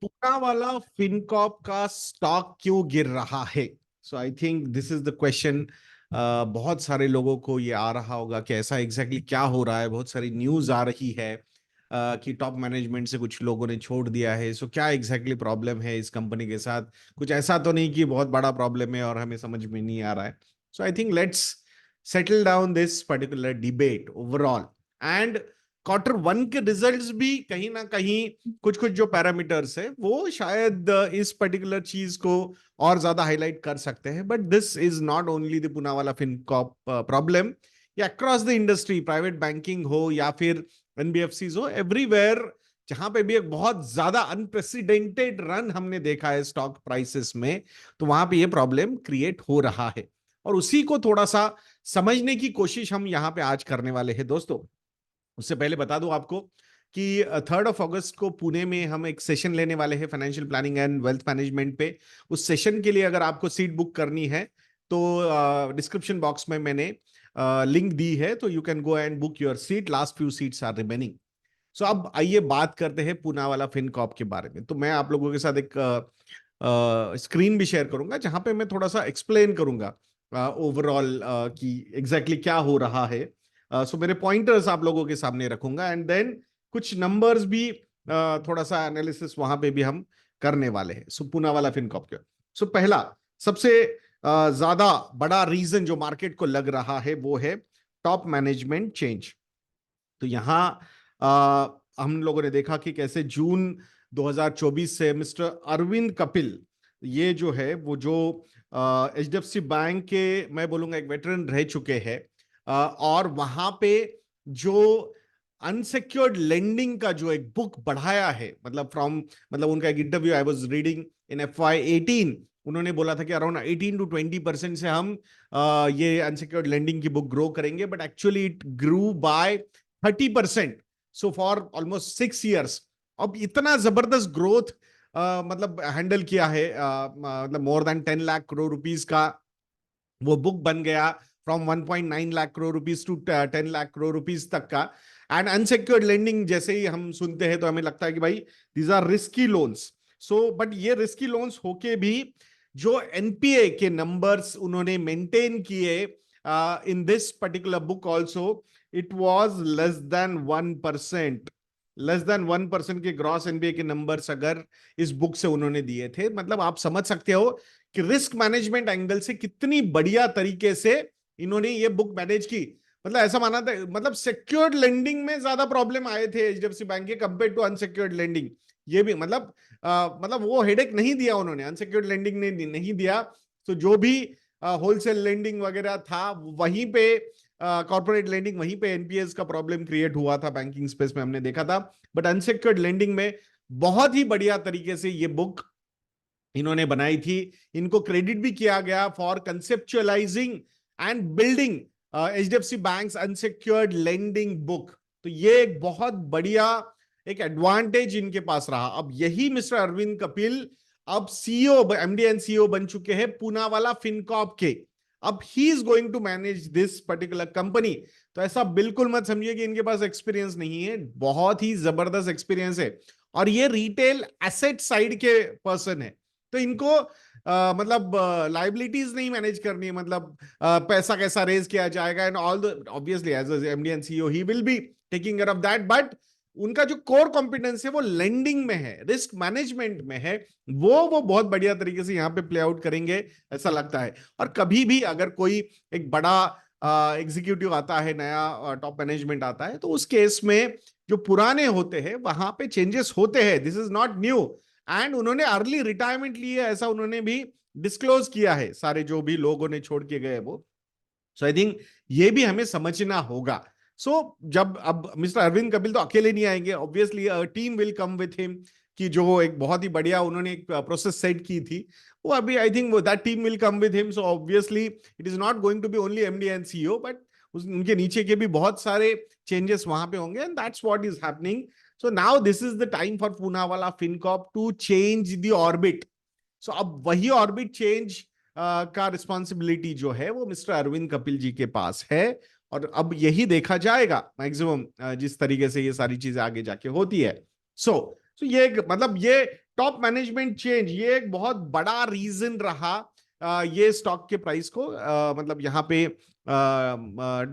पूना वाला फिनकॉप का स्टॉक क्यों गिर रहा है? So I think this is the question. बहुत सारे लोगों को ये आ रहा होगा कि ऐसा एग्जैक्टली क्या हो रहा है। बहुत सारी न्यूज आ रही है कि टॉप मैनेजमेंट से कुछ लोगों ने छोड़ दिया है। सो क्या एग्जैक्टली प्रॉब्लम है इस कंपनी के साथ? कुछ ऐसा तो नहीं कि बहुत बड़ा प्रॉब्लम है और हमें समझ में नहीं आ रहा है। So I think let's settle down this particular debate overall. And quarter one के रिजल्ट्स भी कहीं ना कहीं कुछ कुछ जो पैरामीटर्स है वो शायद इस पर्टिकुलर चीज को और ज्यादा हाईलाइट कर सकते हैं। But this is not only the Poonawalla Fincorp problem. या across the industry, private banking हो या फिर एनबीएफसीज हो, एवरीवेयर जहां पे भी एक बहुत ज्यादा अनप्रेसिडेंटेड रन हमने देखा है स्टॉक प्राइसेस में, तो वहां पे ये प्रॉब्लम क्रिएट हो रहा है। और उसी को थोड़ा सा समझने की कोशिश हम यहाँ पे आज करने वाले हैं दोस्तों। उससे पहले बता दूं आपको कि 3 अगस्त को पुणे में हम एक सेशन लेने वाले हैं financial planning and wealth management पे। उस सेशन के लिए अगर आपको सीट बुक करनी है तो डिस्क्रिप्शन बॉक्स में मैंने लिंक दी है, तो you can go and book your seat. Last few seats are remaining. So अब आइए बात करते हैं पूना वाला फिनकॉप के बारे में। तो मैं आप लोगों के साथ एक स्क्रीन भी शेयर करूंगा जहां पे मैं थोड़ा सा एक्सप्लेन करूंगा ओवरऑल कि एग्जैक्टली क्या हो रहा है। सो मेरे पॉइंटर्स आप लोगों के सामने रखूंगा एंड देन कुछ नंबर्स भी, थोड़ा सा एनालिसिस वहां पे भी हम करने वाले हैं। सो पूना वाला फिनकॉप के सो पहला सबसे ज्यादा बड़ा रीजन जो मार्केट को लग रहा है वो है टॉप मैनेजमेंट चेंज। तो यहां हम लोगों ने देखा कि कैसे जून 2024 से मिस्टर अरविंद कपिल, ये जो है वो जो एचडीएफसी बैंक के, मैं बोलूंगा एक वेटरन रह चुके हैं। और वहां पे जो अनसिक्योर्ड लेंडिंग का जो एक बुक बढ़ाया है, मतलब फ्रॉम, मतलब उनका एक interview I was reading in FY18, उन्होंने बोला था कि अराउंड 18 to 20% से हम ये अनसिक्योर्ड लेंडिंग की बुक ग्रो करेंगे, but actually it grew by 30%। So for almost 6 years अब इतना जबरदस्त ग्रोथ मतलब हैंडल किया है। मतलब more than 10 lakh crore rupees का वो बुक बन गया, from 1.9 lakh crore rupees to 10 lakh crore rupees तक का। एंड अनसिक्योर्ड लेंडिंग जैसे ही हम सुनते हैं तो हमें लगता है कि भाई these are risky loans. So but ये रिस्की लोन्स होके भी जो एनपीए के नंबर्स उन्होंने मेंटेन किए in this particular book also, it was less than 1%। Less than 1% के ग्रॉस एनपीए के नंबर्स अगर इस बुक से उन्होंने दिए थे, मतलब आप समझ सकते हो कि रिस्क मैनेजमेंट एंगल से कितनी बढ़िया तरीके से इन्होंने ये बुक मैनेज की। मतलब ऐसा माना था, मतलब सिक्योर्ड लेंडिंग में ज्यादा प्रॉब्लम आए थे एचडीएफसी बैंक के कंपेयर टू अनसिक्योर्ड लेंडिंग। ये भी मतलब मतलब वो हेडेक नहीं दिया उन्होंने, अनसिक्योर्ड लेंडिंग ने नहीं दिया। तो जो भी होलसेल लेंडिंग वगैरह था वहीं पे, कॉर्पोरेट लेंडिंग वहीं पे एनपीएस का प्रॉब्लम क्रिएट हुआ था बैंकिंग स्पेस में, हमने देखा था। बट अनसिक्योर्ड लेंडिंग में बहुत ही बढ़िया तरीके से ये बुक इन्होंने बनाई थी। इनको क्रेडिट भी किया गया for conceptualising and building HDFC banks unsecured lending book. तो ये एक बहुत बढ़िया एक एडवांटेज इनके पास रहा। अब यही मिस्टर अरविंद कपिल अब सीईओ, एमडी एंड सीईओ बन चुके हैं पूना वाला फिनकॉप के। अब he is going to manage this particular company. तो ऐसा बिल्कुल मत समझिए कि इनके पास एक्सपीरियंस नहीं है, बहुत ही जबरदस्त एक्सपीरियंस है। और ये रिटेल एसेट साइड के पर्सन है। तो इनको मतलब लाइबिलिटीज नहीं मैनेज करनी है, मतलब पैसा कैसा रेज किया जाएगा and all the, obviously as MD and CEO he will be taking care of that. But उनका जो कोर कॉम्पिटेंस है वो लेंडिंग में है, रिस्क मैनेजमेंट में है। वो बहुत बढ़िया तरीके से यहाँ पे प्ले आउट करेंगे ऐसा लगता है। और कभी भी अगर कोई एक बड़ा एग्जीक्यूटिव आता है, नया टॉप मैनेजमेंट आता है, तो उस केस में जो पुराने होते हैं वहां पे चेंजेस होते हैं, this is not new. And उन्होंने अर्ली रिटायरमेंट ली है ऐसा उन्होंने भी डिस्क्लोज किया है, सारे जो भी लोगों ने छोड़ के गए वो। सो आई थिंक ये भी हमें समझना होगा। जब अब मिस्टर अरविंद कपिल तो अकेले नहीं आएंगे, obviously team will come with him, कि जो एक बहुत ही बढ़िया उन्होंने एक प्रोसेस सेट की थी, वो अभी आई थिंक वो that team will come with him. So obviously it is not going to be only MD and CEO, but उनके नीचे के भी बहुत सारे चेंजेस वहां पे होंगे and that's what is happening. So now this is the time for Poonawalla Fincorp to change the orbit. So अब वही ऑर्बिट चेंज का रिस्पॉन्सिबिलिटी जो है वो मिस्टर अरविंद कपिल जी के पास है। और अब यही देखा जाएगा मैक्सिमम जिस तरीके से ये सारी चीजें आगे जाके होती है। सो ये मतलब ये टॉप मैनेजमेंट चेंज, ये एक बहुत बड़ा रीजन रहा ये स्टॉक के प्राइस को, मतलब यहाँ पे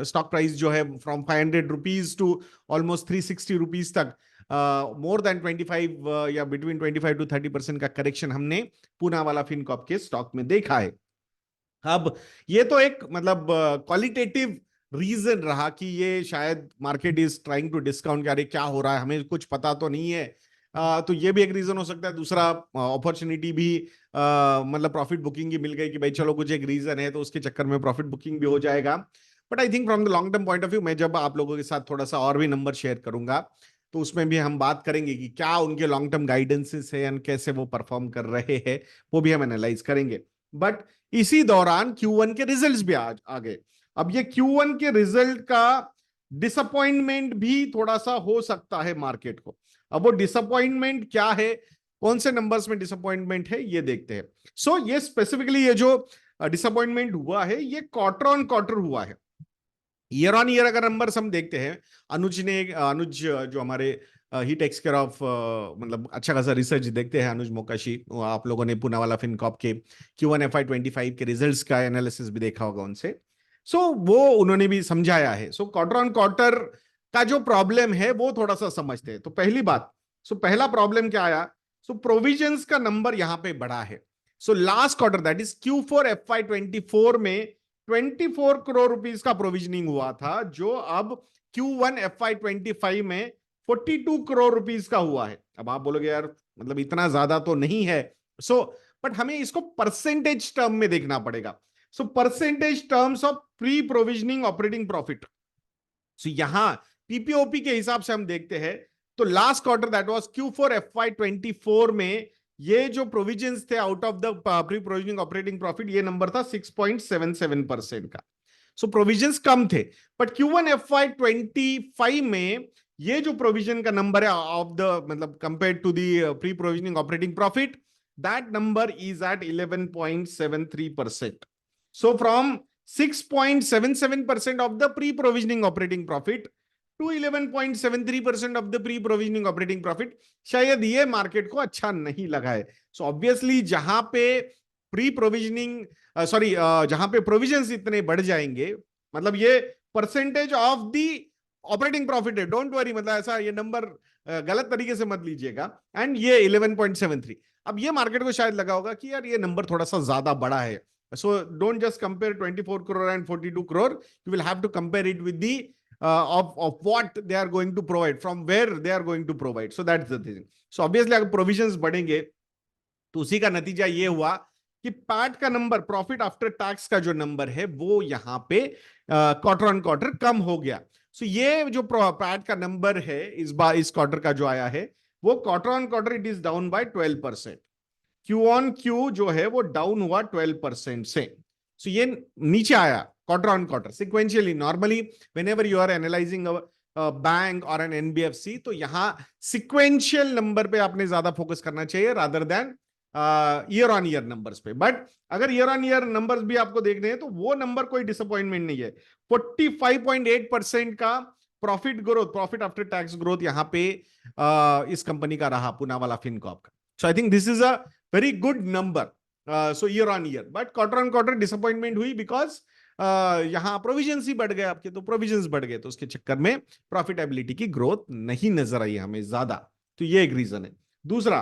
स्टॉक प्राइस जो है from 500 rupees to almost 360 rupees तक, मोर देन 25 या बिटवीन 25 to 30% का करेक्शन हमने पूनावाला फिनकॉर्प के स्टॉक में देखा है। अब ये तो एक मतलब क्वालिटेटिव रीजन रहा कि ये शायद market is trying to discount, अरे क्या हो रहा है हमें कुछ पता तो नहीं है, तो ये भी एक रीजन हो सकता है। दूसरा अपॉर्चुनिटी भी मतलब प्रॉफिट बुकिंग की मिल गई कि भाई चलो कुछ एक रीजन है तो उसके चक्कर में प्रॉफिट बुकिंग भी हो जाएगा। But I think from the long term point of view, मैं जब आप लोगों के साथ थोड़ा सा और भी नंबर शेयर करूंगा तो उसमें भी हम बात करेंगे कि क्या उनके लॉन्ग टर्म गाइडेंसेस है एंड कैसे वो परफॉर्म कर रहे हैं, वो भी हम एनालाइज करेंगे। बट इसी दौरान Q1 के रिजल्ट्स भी आ गए। अब ये Q1 के रिजल्ट का डिसअपॉइंटमेंट भी थोड़ा सा हो सकता है मार्केट को। अब वो डिसअपॉइंटमेंट क्या है, कौन से नंबर्स में डिसअपॉइंटमेंट है, ये देखते हैं। सो ये स्पेसिफिकली ये जो डिसअपॉइंटमेंट हुआ है ये क्वार्टर ऑन क्वार्टर हुआ है। ईयर ऑन ईयर अगर नंबर्स हम देखते हैं, अनुज जो हमारे ही टेक्स केयर ऑफ मतलब अच्छा खासा रिसर्च देखते हैं, अनुज मोकाशी, आप लोगों ने पूनावाला फिनकॉर्प के Q1 FY25 के रिजल्ट्स का एनालिसिस भी देखा होगा उनसे। सो वो उन्होंने भी समझाया है। सो क्वार्टर ऑन क्वार्टर का जो प्रॉब्लम है वो थोड़ा सा समझते हैं। तो पहली बात, सो पहला प्रॉब्लम क्या आया, सो प्रोविजंस का नंबर यहां पे बड़ा है। So last quarter that is Q4 FY24 में 24 करोड़ रुपीस का प्रोविजनिंग हुआ था, जो अब Q1 FY25 में 42 करोड़ रुपीस का हुआ है। अब आप बोलोगे यार मतलब इतना ज्यादा तो नहीं है, सो बट हमें इसको परसेंटेज टर्म में देखना पड़ेगा। So percentage terms of pre provisioning operating profit, so यहां पीपीओपी के हिसाब से हम देखते हैं तो last quarter that was Q4 FY24 में ये जो प्रोविजंस थे out of the pre provisioning operating profit, ये नंबर था 6.77% का। सो प्रोविजंस कम थे। बट Q1 FY25 में ये जो प्रोविजन का नंबर है ऑफ द मतलब compare to the pre provisioning operating profit, that number is at 11.73%. So from 6.77% of the pre-provisioning operating profit to 11.73% of the pre-provisioning operating profit, शायद ये market को अच्छा नहीं लगा है। सो ऑब्वियसली जहां पे प्री प्रोविजनिंग जहां पे प्रोविजंस इतने बढ़ जाएंगे, मतलब ये percentage of the operating profit है, डोंट वरी, मतलब ऐसा ये नंबर गलत तरीके से मत लीजिएगा। एंड ये 11.73, अब ये मार्केट को शायद लगा होगा कि यार ये नंबर थोड़ा सा ज्यादा बड़ा है। So don't just compare 24 crore and 42 crore. You will have to compare it with the of what they are going to provide, from where they are going to provide. So that's the thing. So obviously अगर provisions बढ़ेंगे तो उसी का नतीजा ये हुआ कि PAT का नंबर, प्रॉफिट आफ्टर टैक्स का जो नंबर है वो यहाँ पे क्वार्टर ऑन क्वार्टर कम हो गया। सो ये जो पैट का नंबर है इस बार इस क्वार्टर का जो आया है वो quarter on quarter it is down by 12%। Q on Q जो है वो डाउन हुआ 12% से। सो ये नीचे आया quarter on quarter sequentially. Normally whenever you are analysing bank और एन एनबीएफसी तो यहां सिक्वेंशियल नंबर पे आपने ज्यादा फोकस करना चाहिए rather than year on year numbers पे। बट अगर ईयर ऑन ईयर नंबर्स भी आपको देखने हैं तो वो नंबर कोई डिसअपॉइंटमेंट नहीं है। 45.8% का profit growth, profit after tax growth यहां पे इस कंपनी का रहा, पूनावाला फिनकॉर्प का। So I think this is a very good number. So year on year, but quarter on quarter disappointment हुई बिकॉज यहां प्रोविजंस ही बढ़ गए आपके, तो प्रोविजंस बढ़ गए तो उसके चक्कर में प्रॉफिटेबिलिटी की ग्रोथ नहीं नजर आई हमें ज्यादा। तो ये एक रीजन है। दूसरा,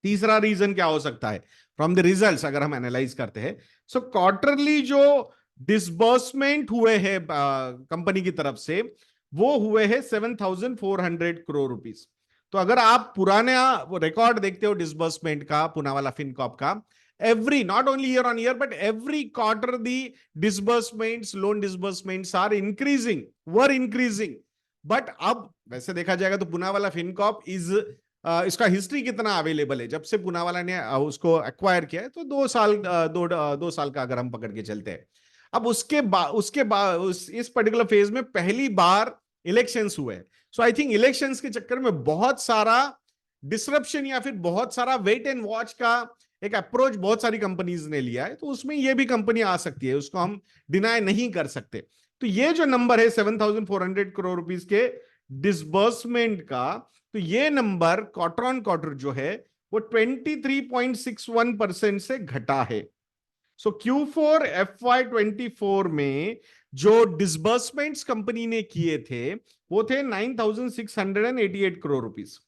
तीसरा रीजन क्या हो सकता है फ्रॉम द रिजल्ट्स अगर हम एनालाइज करते हैं। सो क्वार्टरली जो डिसबर्समेंट हुए हैं कंपनी की तरफ से वो हुए हैं 7,400 करोड़ रुपीस। तो अगर आप पुराने रिकॉर्ड देखते हो डिसबर्समेंट का पूनावाला फिनकॉर्प का, every not only year on year but every quarter the disbursements, loan disbursements are increasing, were increasing. but अब वैसे देखा जाएगा तो पूनावाला फिनकॉर्प इज इसका हिस्ट्री कितना अवेलेबल है, जब से पूनावाला ने उसको एक्वायर किया है तो 2 साल का अगर हम पकड़ के चलते हैं। अब उसके बाद इस पर्टिकुलर फेज में पहली बार इलेक्शंस हुए। सो आई थिंक इलेक्शंस के चक्कर में बहुत सारा डिसरप्शन या फिर बहुत सारा वेट एंड वॉच का एक अप्रोच बहुत सारी कंपनीज ने लिया है, तो उसमें ये भी कंपनी आ सकती है, उसको हम डिनाई नहीं कर सकते। तो ये जो नंबर है 7,400 करोड़ रुपीस के डिसबर्समेंट का, तो ये नंबर क्वार्टर ऑन क्वार्टर जो है वो 23.61% से घटा है। सो Q4 FY24 में जो डिसबर्समेंट्स कंपनी ने किए थे वो थे 9,688 करोड़ रुपीस।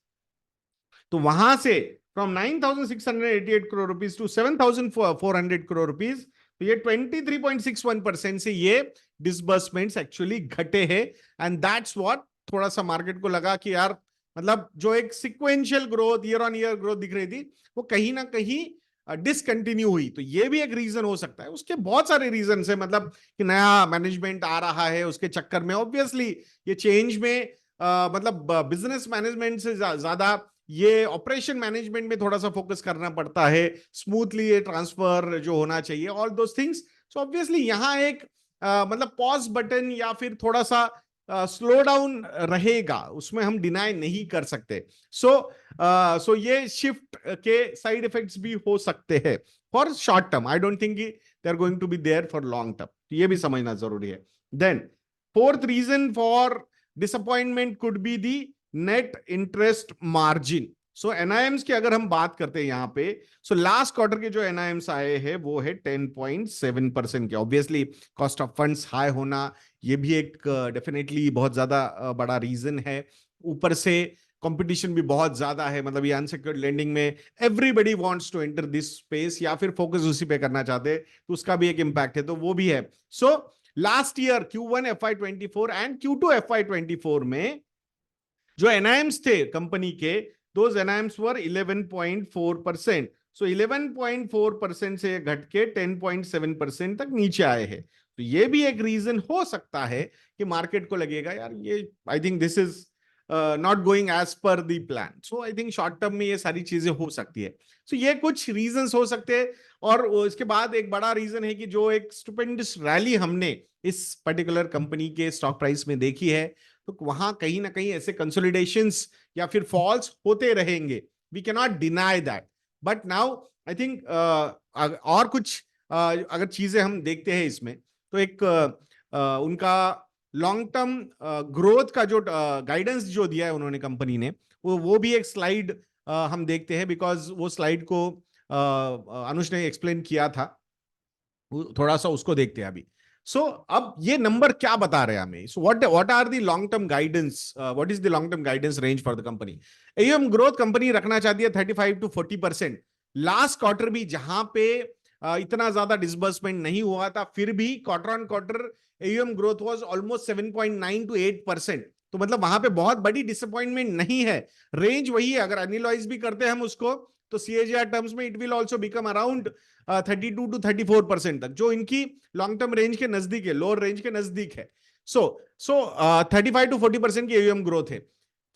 तो वहां से from 9,688 crore rupees to 7,400 crore rupees, तो ये 23.61% से ये डिसबर्समेंट्स एक्चुअली घटे हैं। एंड दैट्स व्हाट थोड़ा सा मार्केट को लगा कि यार मतलब जो एक sequential growth, year on year growth दिख रही थी, वो कहीं ना कहीं डिसकंटिन्यू हुई। तो ये भी एक रीजन हो सकता है। उसके बहुत सारे रीजन है, मतलब कि नया मैनेजमेंट आ रहा है, उसके चक्कर में ऑब्वियसली ये चेंज में मतलब बिजनेस मैनेजमेंट से ज्यादा ये ऑपरेशन मैनेजमेंट में थोड़ा सा फोकस करना पड़ता है, स्मूथली ये ट्रांसफर जो होना चाहिए, all those things. So obviously यहाँ एक मतलब पॉज बटन या फिर थोड़ा सा स्लो डाउन रहेगा, उसमें हम डिनाई नहीं कर सकते। सो ये शिफ्ट के साइड इफेक्ट्स भी हो सकते हैं for short term. I don't think they are going to be there for long term. ये भी समझना जरूरी है। Then fourth reason for disappointment could be the net interest margin. So NIMs की अगर हम बात करते हैं यहाँ पे, सो लास्ट क्वार्टर के जो एनआईएम्स आए हैं वो है 10.7% के। Obviously cost of funds high होना ये भी एक डेफिनेटली बहुत ज्यादा बड़ा रीजन है। ऊपर से कंपटीशन भी बहुत ज्यादा है, मतलब ये अनसिक्योर्ड लेंडिंग में everybody wants to enter this space या फिर फोकस उसी पे करना चाहते हैं, तो उसका भी एक इम्पैक्ट है, तो वो भी है। So last year Q1 FY24 and Q2 FY24 में जो एनआईएम्स थे कंपनी के, दोज एनआईएम्स वर 11.4%। सो 11.4% से घट के 10.7% तक नीचे आए हैं। तो ये भी एक रीजन हो सकता है कि मार्केट को लगेगा यार ये I think this is not going as per the plan. So I think short term में ये सारी चीजें हो सकती है। सो ये कुछ रीजंस हो सकते हैं। और इसके बाद एक बड़ा रीजन है कि जो एक स्टुपेंडस रैली हमने इस पर्टिकुलर कंपनी के स्टॉक प्राइस में देखी है, तो वहां कहीं ना कहीं ऐसे कंसोलिडेशंस या फिर फॉल्स होते रहेंगे, we can not deny that. But now I think और कुछ अगर चीजें हम देखते हैं इसमें, तो एक उनका लॉन्ग टर्म ग्रोथ का जो गाइडेंस जो दिया है उन्होंने कंपनी ने, वो भी एक स्लाइड हम देखते हैं, बिकॉज वो स्लाइड को अनुज ने एक्सप्लेन किया था, थोड़ा सा उसको देखते हैं अभी। सो अब ये नंबर क्या बता रहे हैं हमें? So what are the long term guidance, what is the long term guidance range for the company? AUM growth company रखना चाहती है 35 to 40%। लास्ट क्वार्टर भी जहां पे इतना ज्यादा डिसबर्समेंट नहीं हुआ था, फिर भी quarter on quarter AUM growth was almost 7.9 to 8%। तो मतलब वहां पे बहुत बड़ी डिसअपॉइंटमेंट नहीं है। रेंज वही है, अगर एनुअलाइज भी करते हैं हम उसको, तो सीएजीआर टर्म्स में it will also become around 32 to 34% तक, जो इनकी लॉन्ग टर्म रेंज के नजदीक है, लोअर रेंज के नजदीक है। सो 35 to 40% की एयूएम ग्रोथ है।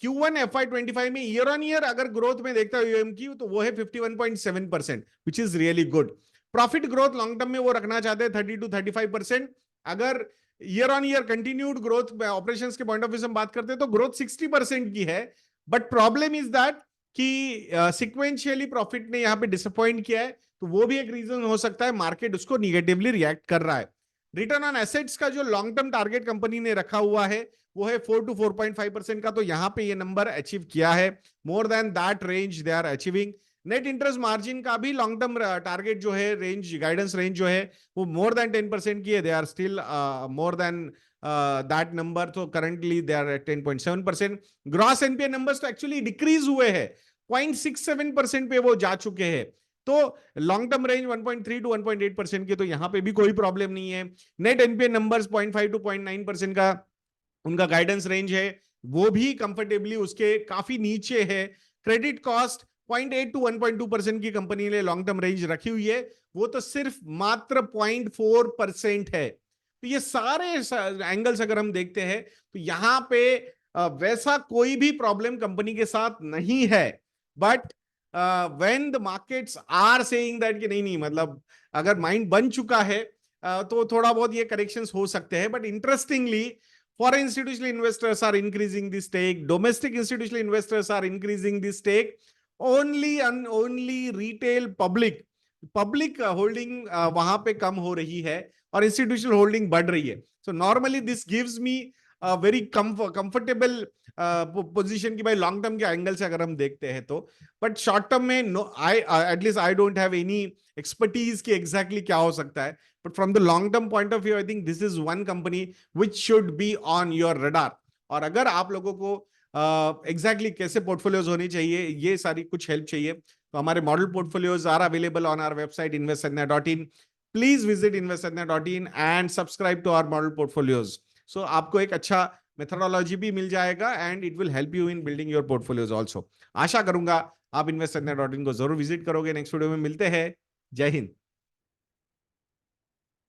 Q1 FY25 में ईयर ऑन ईयर अगर ग्रोथ में देखता है यूएम की, तो वो है 51.7%, which is really good. Profit growth long term में वो रखना चाहते हैं 30 to 35%। अगर year on year continued growth operations के पॉइंट ऑफ व्यू से हम बात करते हैं, तो ग्रोथ 60% की है। बट प्रॉब्लम इज दैट कि सिक्वेंशियली प्रॉफिट ने यहां पे डिसअपॉइंट किया है, तो वो भी एक रीजन हो सकता है, मार्केट उसको निगेटिवली रिएक्ट कर रहा है। रिटर्न ऑन एसेट्स का जो लॉन्ग टर्म टारगेट कंपनी ने रखा हुआ है वो है 4 to 4.5% का, तो यहां पे ये नंबर अचीव किया है। More than that range they are achieving. Net interest margin का भी लॉन्ग टर्म टारगेट जो है, रेंज गाइडेंस रेंज जो है, वो मोर देन 10% की है। They are still more than that number, तो currently they are at 10.7%। Gross NPA numbers तो एक्चुअली डिक्रीज हुए हैं, 0.67% पे वो जा चुके हैं। तो लॉन्ग टर्म रेंज 1.3 to 1.8% की, तो यहां पे भी कोई प्रॉब्लम नहीं है। नेट एनपीए नंबर्स 0.5 to 0.9% का उनका गाइडेंस रेंज है, वो भी कंफर्टेबली उसके काफी नीचे है। क्रेडिट कॉस्ट 0.8 to 1.2% की कंपनी ने लॉन्ग टर्म रेंज रखी हुई है, वो तो सिर्फ मात्र 0.4% है। तो ये सारे एंगल्स अगर हम देखते हैं, तो यहां पे वैसा कोई भी प्रॉब्लम कंपनी के साथ नहीं है। But when the markets are saying that कि नहीं नहीं, मतलब अगर माइंड बन चुका है तो थोड़ा बहुत ये करेक्शंस हो सकते हैं। But interestingly, foreign institutional investors are increasing the stake, domestic institutional investors are increasing the stake, only and only retail public holding वहां पे कम हो रही है और institutional holding बढ़ रही है। So normally this gives me a very comfortable position की भाई लॉन्ग टर्म के एंगल से अगर हम देखते हैं तो, बट शॉर्ट टर्म में no, I at least I don't have any expertise कि एग्जैक्टली क्या हो सकता है, but from the long term point of view I think this is one company which should be on your radar. और अगर आप लोगों को एग्जैक्टली कैसे पोर्टफोलियोज होनी चाहिए, ये सारी कुछ हेल्प चाहिए, तो हमारे model portfolios are available on our website investanna.in। Please visit investanna.in and subscribe to our model portfolios. So आपको एक अच्छा मेथोडोलॉजी भी मिल जाएगा and it will help you in building your portfolios also. आशा करूंगा आप investanna.in को जरूर विजिट करोगे। नेक्स्ट वीडियो में मिलते हैं। जय हिंद।